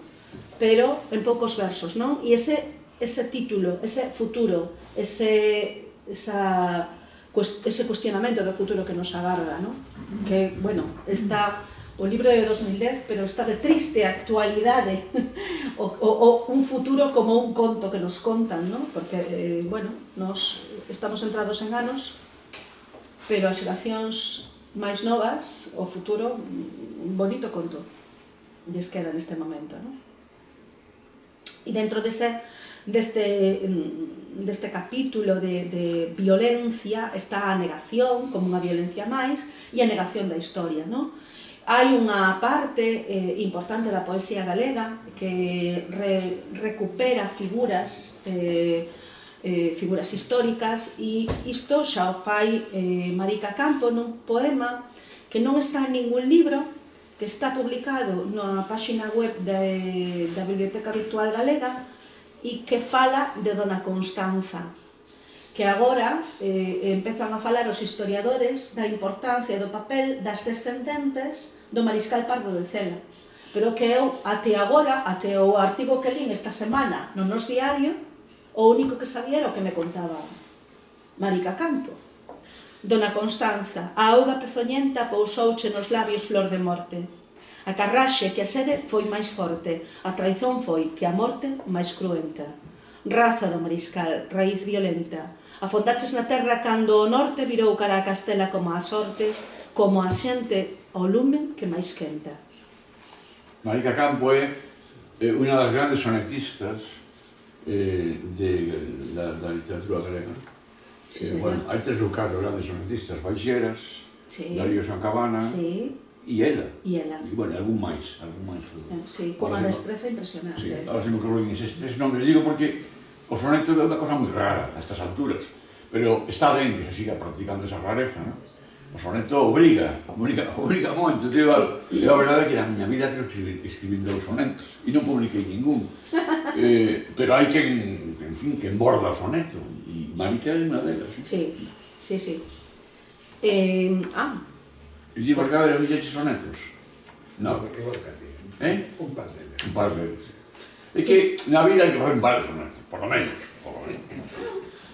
pero en poucos versos, non? E ese título, ese futuro, ese cuestionamento do futuro que nos agarda, non? Que, bueno, está... O libro de 2010, pero está de triste actualidade, un futuro como un conto que nos contan, non? Porque, bueno, nos estamos entrados en anos, pero as xeracións máis novas, o futuro, un bonito conto, lles queda neste momento, non? E dentro deste capítulo de violencia está a negación como unha violencia máis e a negación da historia, non? Hai unha parte importante da poesía galega que recupera figuras históricas e isto xa o fai Marica Campo nun poema que non está en ningún libro, que está publicado na páxina web da Biblioteca Virtual Galega e que fala de Dona Constanza, que agora empezan a falar os historiadores da importancia do papel das descendentes do Mariscal Pardo de Cela, pero que eu, até agora, até o artigo que lín esta semana no Nos Diario, o único que sabía era o que me contaba Marica Campo. Dona Constanza, a auga pezoñenta pousouche nos labios flor de morte. A carraxe que a sede foi máis forte, a traizón foi que a morte máis cruenta. Raza do Mariscal, raíz violenta, afondaches na terra cando o norte virou cara a Castela como a sorte, como a xente ao lume que máis quenta. Marica Campo é unha das grandes sonetistas da literatura galega. Bueno, hai 3 ou 4 grandes sonetistas, Baixeras, Darío Sancabana e ela. E, bueno, algún máis. Sí, con unha destreza impresionante. Sí, ahora se me ocurren eses 3 nombres, digo porque o soneto é unha cosa moi rara a estas alturas, pero está ben que se siga practicando esa rareza, non? O soneto obriga moito. E a verdade é que na miña vida creo que escribín 2 sonetos e non publiquei ningún. Pero hai quen, en fin, que emborda o soneto, e Marica é unha delas. Sí. E ti, por cá, villeches sonetos? Non. Igual que a ti. Un par deles. É que na vida hai que facer un par de sonetos, por lo menos.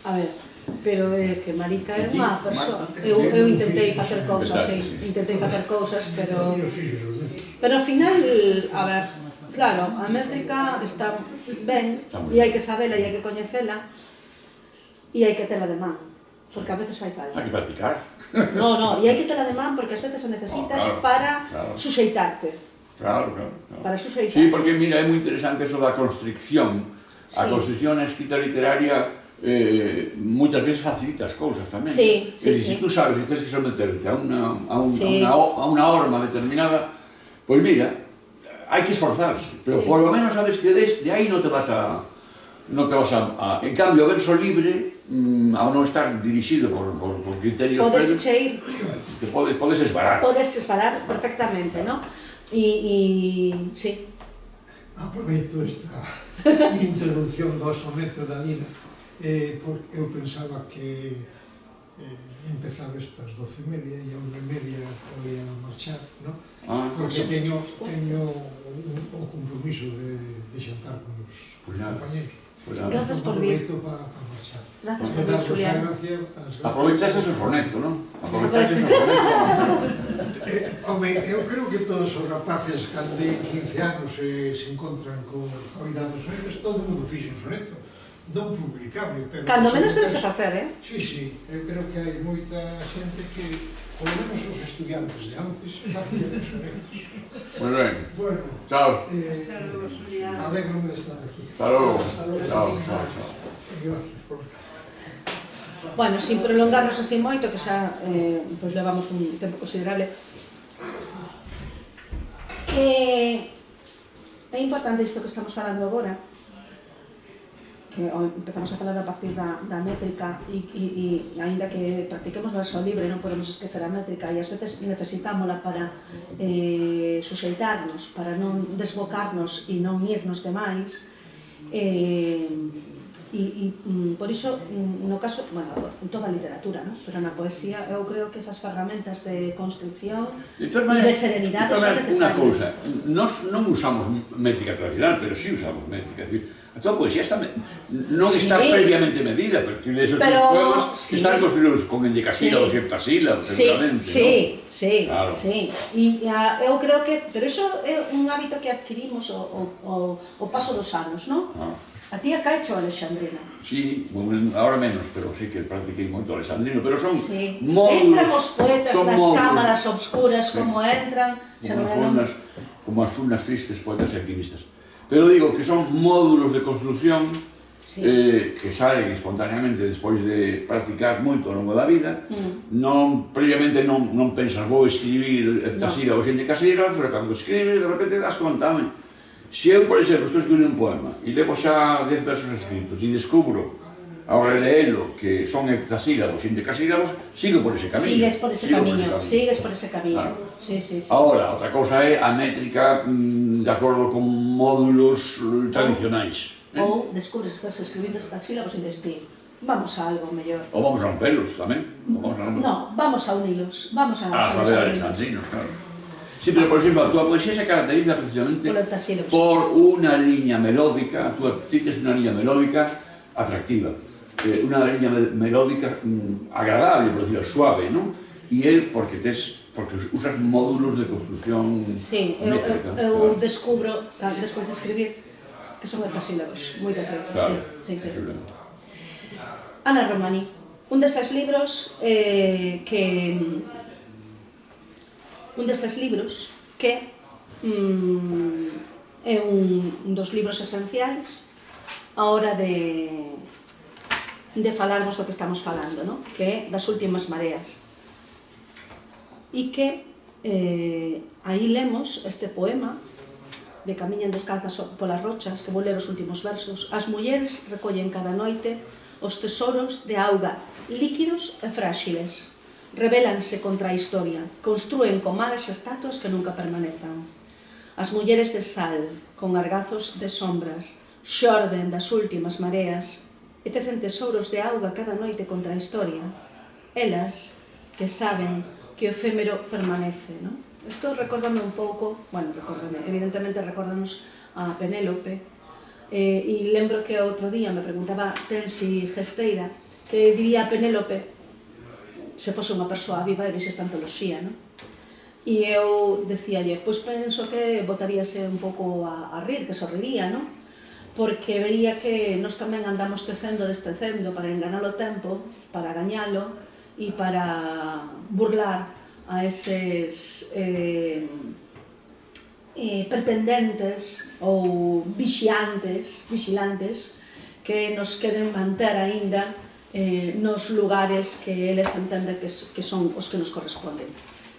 A ver, pero é que Marica é unha persoa. Eu intentei facer cousas, sí, intentei facer cousas, pero ao final, a ver, claro, a métrica está ben e hai que sabela e hai que coñecela e hai que tela de man, porque a veces fai falta. Hai que practicar. No, e hai que tela de man porque ás veces a necesitas para suxeitarte. Claro. Para suxeitar. Sí, porque mira, é moi interesante eso da constricción. A constricción na escrita literaria moitas veces facilita as cousas tamén. Sí. Se tú sabes que tens que someterte a unha horma determinada, pois mira, hai que esforzarse, pero por lo menos sabes que de aí non te vas a... En cambio, o verso libre, ao non estar dirixido por criterios previos, podes esvarar. Podes esvarar perfectamente, non? E sí. Aproveito esta introducción do soneto da Nina, porque eu pensaba que empezaba isto ás 12:30 e a 1:30 podía marchar, non? Porque teño o compromiso de xantar con os compañeros. Gracias por vir. Aproveito para marchar. Gracias por vir, Julián. Aproveitaste o soneto, non? Aproveitaste o soneto. Home, eu creo que todos os rapaces cando de 15 anos se encontran con a vida dos sonetos, todo o mundo fixo un soneto. Non publicable, pero... Cando menos debes a facer, Sí, eu creo que hai moita xente que, polo menos os estudiantes de antes, facían os sonetos. Moi ben. Bueno, chao. Alegro-me de estar aquí. Hasta logo. Chao. Gracias por... Bueno, sin prolongarnos así moito, que xa pois levamos un tempo considerable. É importante isto que estamos falando agora, que empezamos a falar a partir da métrica e aínda que practiquemos verso libre non podemos esquecer a métrica e ás veces necesitámola para suxeitarnos, para non desbocarnos e non irnos demais. E por iso, no caso, bueno, en toda a literatura, ¿no? Pero na poesía eu creo que esas ferramentas de construcción e de serenidade son necesarias. Unha cousa, nós non usamos métrica tradicional, pero sí usamos métrica, é dicir, a tua poesía non está previamente medida, pero tú lees os poemas que están construídos con endecasílabos e heptasílabos, seguramente, non? Sí. E eu creo que, pero iso é un hábito que adquirimos o paso dos anos, non? A ti a caicho a alexandrina? Sí, ahora menos, pero sí que practiquei moito alexandrino, pero son módulos... Entran os poetas nas cámaras obscuras, como entran... Como as fundas tristes poetas e activistas. Pero digo que son módulos de construcción que salen espontaneamente despois de practicar moito ao longo da vida. Previamente non pensas, vou escribir heptasílabos e endecasílabos, pero cando escribes, de repente das conta, se eu, por exemplo, estou escribindo un poema e levo xa 10 versos escritos e descubro ao releelo que son heptasílabos e endecasílabos, sigo por ese camiño. Sigues por ese camiño. Sí. Ahora, outra cousa é a métrica de acordo con módulos tradicionais. Ou descubres que estás escribindo heptasílabos e dices, vamos a algo mellor. Ou vamos a rompelos tamén. No, vamos a unilos. Vamos a fazer alexandrinos, claro. Sí, pero por exemplo, a túa poesía se caracteriza precisamente por unha liña melódica, ti tes unha liña melódica atractiva, unha liña melódica agradable, por decirlo, suave, non? E é porque usas módulos de construcción métrica. Eu descubro, despois de escribir, que son heptasílabos, moitas veces. Sí. Ana Romani, un deses libros que é un dos libros esenciais a hora de falarmos do que estamos falando, non? Que é das últimas mareas. E que aí lemos este poema de Camiñan descalzas polas rochas, que vou ler os últimos versos. As mulleres recollen cada noite os tesoros de auga, líquidos e fráxiles. Rebélanse contra a historia, construen co mar as estatuas que nunca permanezan. As mulleres de sal, con argazos de sombras, xorden das últimas mareas e tecen tesouros de auga cada noite contra a historia. Elas, que saben que o efémero permanece, non? Isto recórdame un pouco, evidentemente recórdanos a Penélope, E lembro que outro día me preguntaba Tensi Gesteira que diría Penélope se fose unha persoa viva e vese esta antoloxía, non? E eu decíalle, pois penso que botaríase un pouco a rir, que sorriría, non? Porque veía que nós tamén andamos tecendo destecendo para enganar o tempo, para gañalo e para burlar a eses pretendentes ou vixilantes que nos queren manter aínda nos lugares que eles entenden que son os que nos corresponden.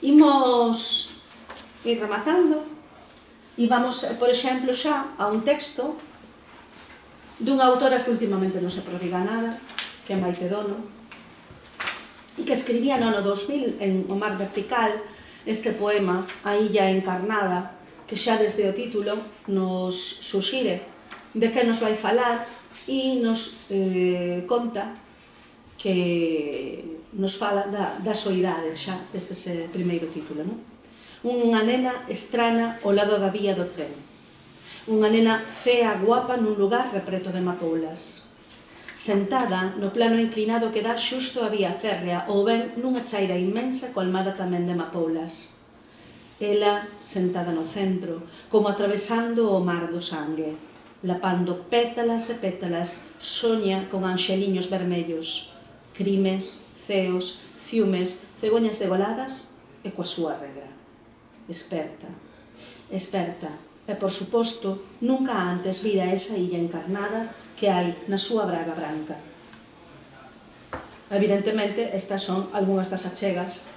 Imos ir rematando e vamos, por exemplo, xa a un texto dunha autora que últimamente non se prodiga nada, que é Maite Dono, e que escribía no ano 2000 en O mar vertical este poema A illa encarnada, que xa desde o título nos suxire de que nos vai falar e nos conta que nos fala da soidade xa deste primeiro título, non? Unha nena estrana ao lado da vía do tren, unha nena fea guapa nun lugar repleto de mapoulas, sentada no plano inclinado que dá xusto a vía férrea ou ben nunha chaira inmensa colmada tamén de mapoulas. Ela, sentada no centro, como atravesando o mar do sangue, lapando pétalas e pétalas, soña con anxeliños vermellos, crimes, ceos, ciumes, cegoñas degoladas e coa súa regra. Esperta, esperta, e por suposto, nunca antes vira esa illa encarnada que hai na súa braga branca. Evidentemente, estas son algunhas das achegas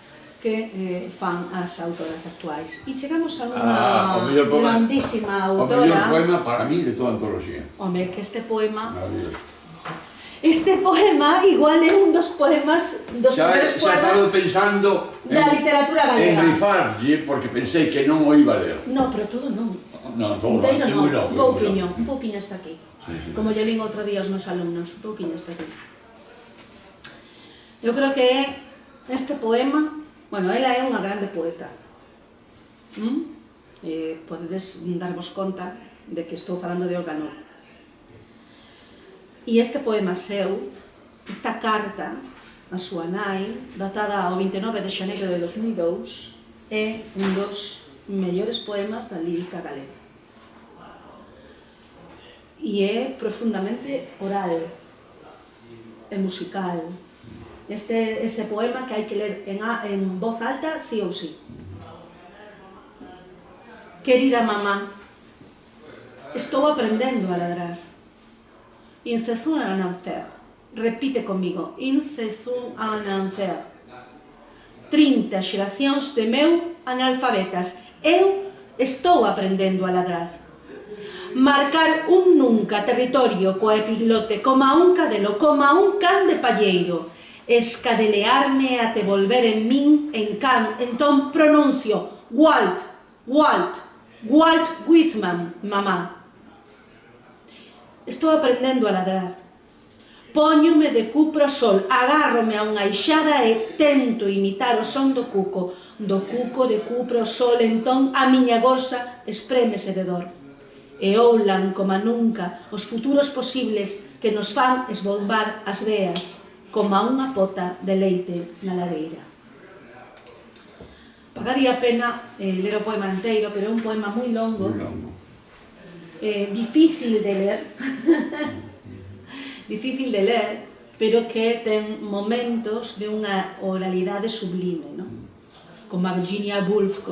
que fan as autoras actuais. E chegamos a unha grandísima autora. O mellor poema para mí de toda a antoloxía. Home, que este poema... Este poema igual é un dos poemas, dos primeiros poemas... Xa estaba pensando da literatura galega. En rifarlle, porque pensei que non o iba a ler. No, pero todo non. Non, todo non. Un pouquiño está aquí. Como yo lín outro día aos meus alumnos, un pouquiño está aquí. Eu creo que este poema... Bueno, ela é unha grande poeta. Podedes darvos conta de que estou falando de Olga Nock. E este poema seu, esta carta a súa nai, datada ao 29 de xaneiro de 2002, é un dos mellores poemas da lírica galega. E é profundamente oral e musical. Ese poema que hai que ler en voz alta, sí ou sí. Querida mamá, estou aprendendo a ladrar. Incessun en enfer. Repite comigo. Incessun en enfer. 30 xeracións de meu analfabetas. Eu estou aprendendo a ladrar. Marcar un nunca territorio coa epiglote, coma un cadelo, coma un can de palleiro. Escadelearme até volver en min en can, entón pronuncio Walt Whitman, mamá. Estou aprendendo a ladrar. Póñome de cu pro sol, agárrome a unha ixada e tento imitar o son do cuco de cu pro sol, entón a miña gorsa esprémese de dor. E oulan como nunca os futuros posibles que nos fan esbombar as veas como unha pota de leite na ladeira. Pagaría a pena ler o poema inteiro, pero é un poema moi longo, difícil de ler, pero que ten momentos de unha oralidade sublime, non? Como a Virginia Woolf,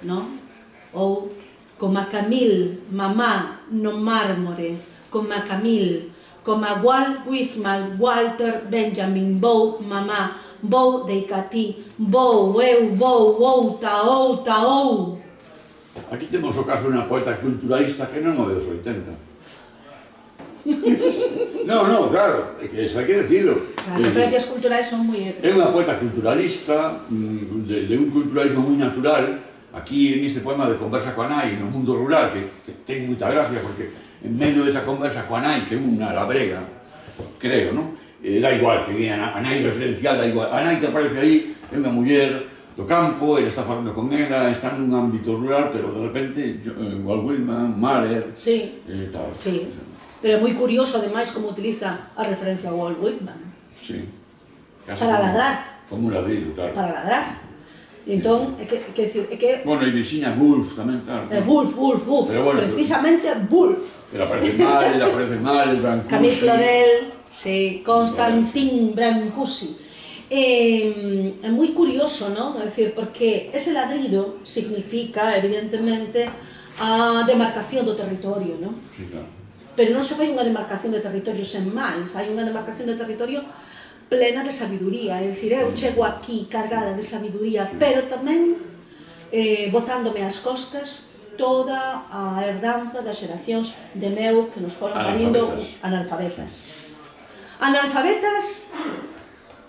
non? Ou como a Camille, mamá no mármore, como a Camille, como a Walt Whitman, Walter Benjamin, vou, mamá, vou deicatí, vou, eu, vou, outa, ou. Aquí temos o caso de unha poeta culturalista que non é dos 80. No, claro, é que eso hai que decirlo. As referencias culturais son moi... É unha poeta culturalista, de un culturalismo moi natural. Aquí, en este poema de Conversa coa nai, no mundo rural, que ten moita gracia, porque en medio desa conversa coa nai, que é unha labrega, creo, non? Da igual, que a nai referencial, da igual. A nai que aparece aí é unha muller do campo, ele está falando con ela, está nun ámbito rural, pero de repente, Walt Whitman, Mahler, Sí, tal. sí. Pero é moi curioso, ademais, como utiliza a referencia a Walt Whitman. Sí. Casi Para como- ladrar. Como un ladrillo, claro. Para ladrar. E entón, é que Bueno, e Virginia Woolf tamén, claro. Woolf, Pero bueno, precisamente Woolf. Pero aparece mal, Brancusi. Camille Claudel, sí, Constantin Brancusi. É moi curioso, non? É dicir, porque ese ladrido significa, evidentemente, a demarcación do territorio, non? Sí, claro. Pero non se fai unha demarcación de territorio sen máis, hai unha demarcación de territorio plena de sabiduría, é dicir, eu chego aquí cargada de sabiduría, pero tamén botándome ás costas toda a herdanza das xeracións de meu que nos foron parindo analfabetas. Analfabetas,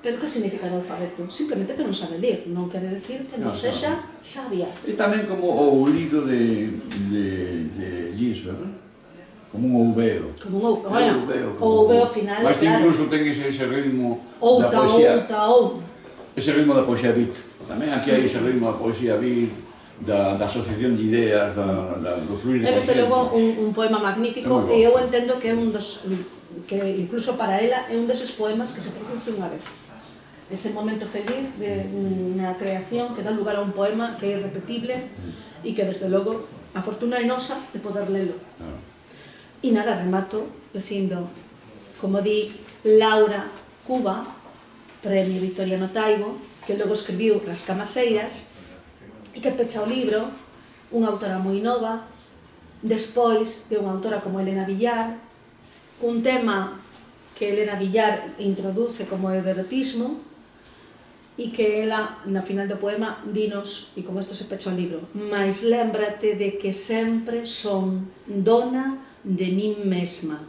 pero que significa analfabeto? Simplemente que non sabe ler, non quere decir que non sexa sabia. E tamén como o libro de Gisbert, ¿no? Como un ouveo. Como un ouveo, o ouveo final, mas claro. incluso ten ese ritmo da poesía. Ese ritmo da poesía beat. Tamén aquí hai ese ritmo da poesía beat, da asociación de ideas, do fluir de É desde conciencia. logo un poema magnífico e eu entendo que é un dos que incluso para ela é un deses poemas que se produce unha vez. Ese momento feliz de unha creación que dá lugar a un poema que é irrepetible e que desde logo a fortuna é nosa de poder lelo. Claro. E nada, remato dicindo, como di Laura Cuba, premio Victoriano Taibo, que logo escribiu As Camaseiras, e que pecha o libro, unha autora moi nova, despois de unha autora como Elena Villar, cun tema que Elena Villar introduce como o erotismo, e que ela, na final do poema, dinos, e como isto se pecha o libro, mais lémbrate de que sempre son dona de min mesma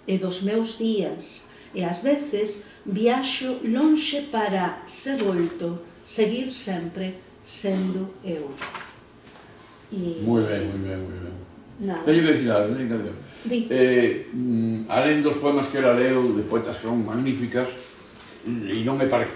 e dos meus días, e ás veces viaxo lonxe para, se volto, seguir sempre sendo eu. Moi ben, moi ben, moi ben. Nada. Teño que dicir algo, teño que dicir. Di. Alén dos poemas que ela leu, de poetas que son magníficas, e non é para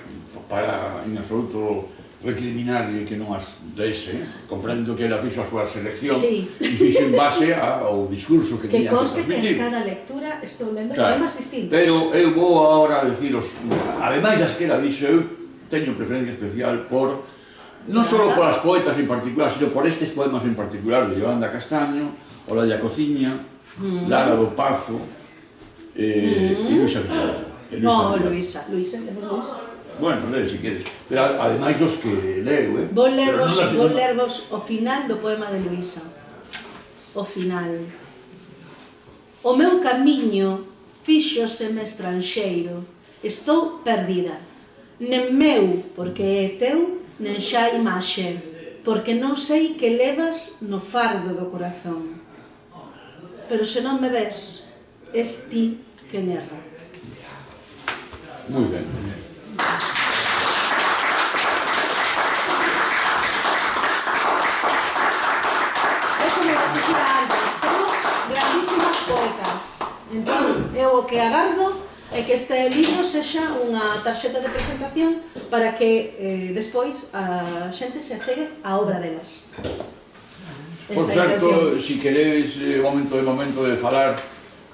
en absoluto recriminarle que non as dese, comprendo que ela fixo a súa selección Sí. e fixo en base ao discurso que Que tiña que conste que transmitir. en cada lectura estou lendo Claro. poemas distintos. Pero eu vou agora a deciros, ademais das que ela dixo, eu teño preferencia especial por non só por as poetas en particular, sino por estes poemas en particular de Yolanda Castaño, Olalla Cociña, Lara do Pazo e Luisa Villar. No, Luisa, lemos Luisa. Bueno, lee si queres, pero ademais dos que leo, Vou Pero non las- lervos o final do poema de Luisa. O final. O meu camiño fíxoseme estranxeiro. Estou perdida. Nen meu, porque é teu, nen xa imaxe, porque non sei que levas no fardo do corazón. Pero se non me ves, es ti que me erra. Moi ben. É como decía antes, temos grandísimas poetas. Entón, eu o que agardo é que este libro sexa unha tarxeta de presentación para que despois a xente se achegue á obra delas. Por Esa certo, intención. si queréis momento de falar,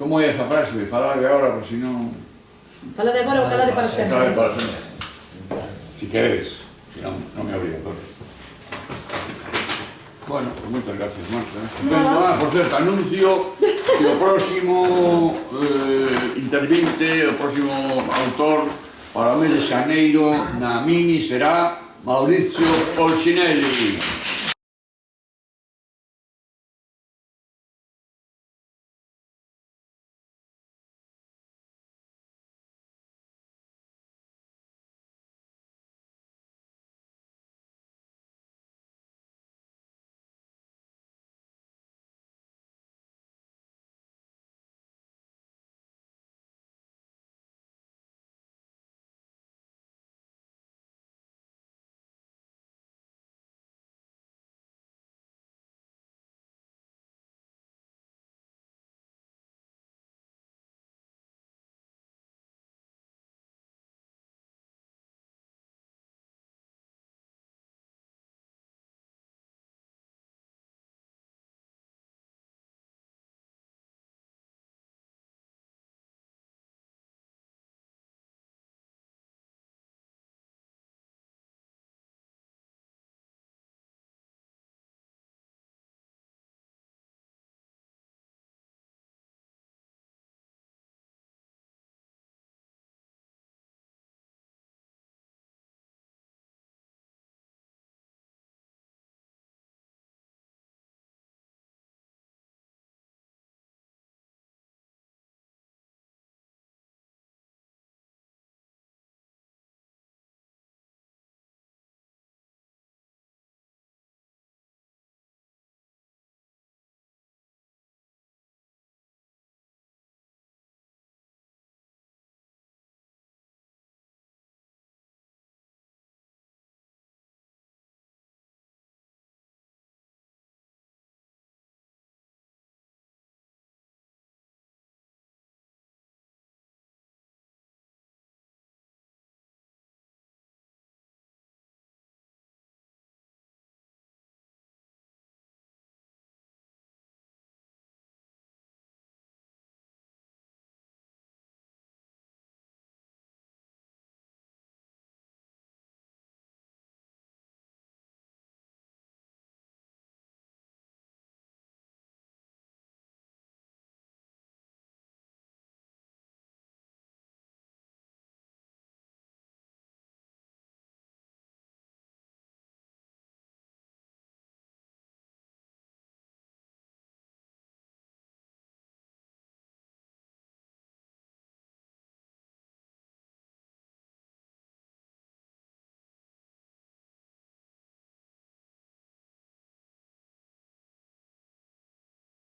como é esa frase de falar de agora, por si non... Fala de agora ou fala de para sempre. Fala de para sempre. Si queréis, si non me obrigatorio. Bueno, pues moitas gracias, Marta. Por certo, anuncio que o próximo intervinte, o próximo autor para o mes de xaneiro na Mini será Mauricio Olcinelli.